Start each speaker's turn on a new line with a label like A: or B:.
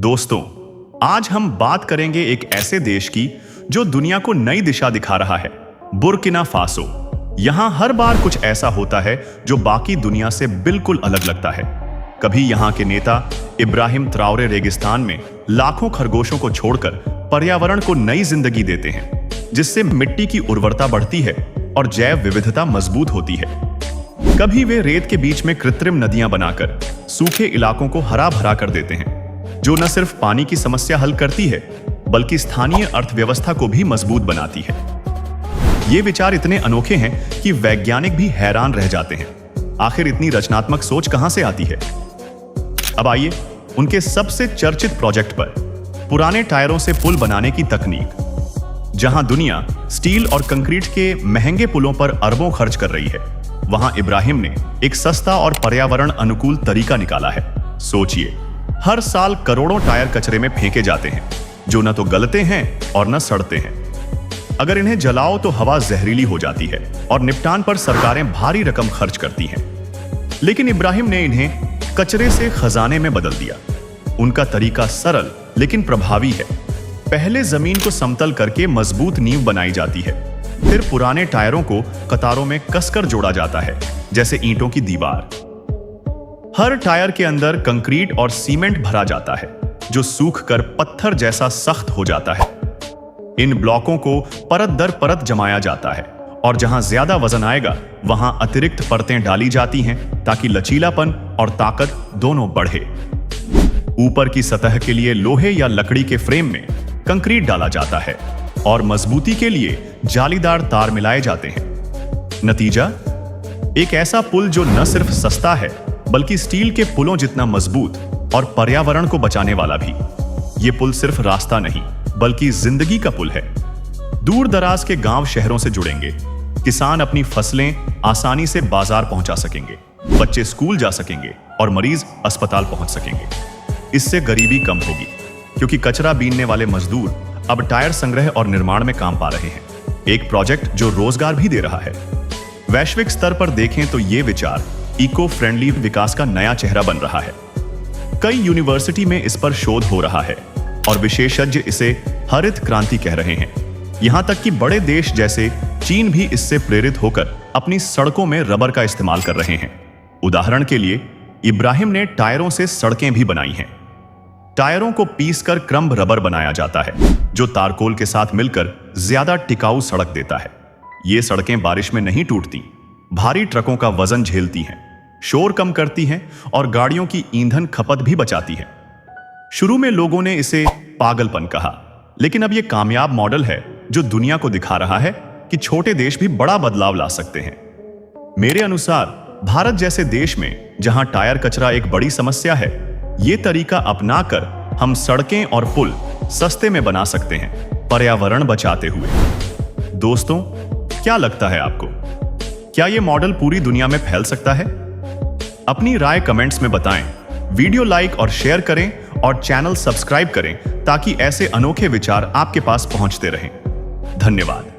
A: दोस्तों, आज हम बात करेंगे एक ऐसे देश की जो दुनिया को नई दिशा दिखा रहा है, बुर्किना फासो। यहां हर बार कुछ ऐसा होता है जो बाकी दुनिया से बिल्कुल अलग लगता है। कभी यहां के नेता इब्राहिम ट्राओरे रेगिस्तान में लाखों खरगोशों को छोड़कर पर्यावरण को नई जिंदगी देते हैं, जिससे मिट्टी की उर्वरता बढ़ती है और जैव विविधता मजबूत होती है। कभी वे रेत के बीच में कृत्रिम नदियां बनाकर सूखे इलाकों को हरा भरा कर देते हैं, जो न सिर्फ पानी की समस्या हल करती है बल्कि स्थानीय अर्थव्यवस्था को भी मजबूत बनाती है। ये विचार इतने अनोखे हैं कि वैज्ञानिक भी हैरान रह जाते हैं। आखिर इतनी रचनात्मक सोच कहां से आती है? अब आइए उनके सबसे चर्चित प्रोजेक्ट पर, पुराने टायरों से पुल बनाने की तकनीक। जहां दुनिया स्टील और कंक्रीट के महंगे पुलों पर अरबों खर्च कर रही है, वहां इब्राहिम ने एक सस्ता और पर्यावरण अनुकूल तरीका निकाला है। सोचिए, हर साल करोड़ों टायर कचरे में फेंके जाते हैं, जो न तो गलते हैं और न सड़ते हैं। अगर इन्हें जलाओ तो हवा जहरीली हो जाती है और निपटान पर सरकारें भारी रकम खर्च करती हैं। लेकिन इब्राहिम ने इन्हें कचरे से खजाने में बदल दिया। उनका तरीका सरल लेकिन प्रभावी है। पहले जमीन को समतल करके मजबूत नींव बनाई जाती है, फिर पुराने टायरों को कतारों में कसकर जोड़ा जाता है, जैसे ईंटों की दीवार। हर टायर के अंदर कंक्रीट और सीमेंट भरा जाता है, जो सूखकर पत्थर जैसा सख्त हो जाता है। इन ब्लॉकों को परत दर परत जमाया जाता है और जहां ज्यादा वजन आएगा, वहां अतिरिक्त परतें डाली जाती हैं ताकि लचीलापन और ताकत दोनों बढ़े। ऊपर की सतह के लिए लोहे या लकड़ी के फ्रेम में कंक्रीट डाला जाता है और मजबूती के लिए जालीदार तार मिलाए जाते हैं। नतीजा, एक ऐसा पुल जो न सिर्फ सस्ता है बल्कि स्टील के पुलों जितना मजबूत और पर्यावरण को बचाने वाला भी। ये पुल सिर्फ रास्ता नहीं बल्कि जिंदगी का पुल है। दूर दराज के गांव शहरों से जुड़ेंगे, किसान अपनी फसलें आसानी से बाजार पहुंचा सकेंगे, बच्चे स्कूल जा सकेंगे और मरीज अस्पताल पहुंच सकेंगे। इससे गरीबी कम होगी, क्योंकि कचरा बीनने वाले मजदूर अब टायर संग्रह और निर्माण में काम पा रहे हैं। एक प्रोजेक्ट जो रोजगार भी दे रहा है। वैश्विक स्तर पर देखें तो ये विचार इको फ्रेंडली विकास का नया चेहरा बन रहा है। कई यूनिवर्सिटी में इस पर शोध हो रहा है और विशेषज्ञ इसे हरित क्रांति कह रहे हैं। यहां तक कि बड़े देश जैसे चीन भी इससे प्रेरित होकर अपनी सड़कों में रबर का इस्तेमाल कर रहे हैं। उदाहरण के लिए, इब्राहिम ने टायरों से सड़कें भी बनाई हैं। टायरों को पीसकर क्रम्ब रबर बनाया जाता है, जो तारकोल के साथ मिलकर ज्यादा टिकाऊ सड़क देता है। ये सड़कें बारिश में नहीं टूटती, भारी ट्रकों का वजन झेलती हैं, शोर कम करती हैं और गाड़ियों की ईंधन खपत भी बचाती हैं। शुरू में लोगों ने इसे पागलपन कहा, लेकिन अब यह कामयाब मॉडल है जो दुनिया को दिखा रहा है कि छोटे देश भी बड़ा बदलाव ला सकते हैं। मेरे अनुसार भारत जैसे देश में, जहां टायर कचरा एक बड़ी समस्या है, यह तरीका अपनाकर हम सड़कें और पुल सस्ते में बना सकते हैं, पर्यावरण बचाते हुए। दोस्तों, क्या लगता है आपको? क्या यह मॉडल पूरी दुनिया में फैल सकता है? अपनी राय कमेंट्स में बताएं। वीडियो लाइक और शेयर करें और चैनल सब्सक्राइब करें ताकि ऐसे अनोखे विचार आपके पास पहुंचते रहें। धन्यवाद।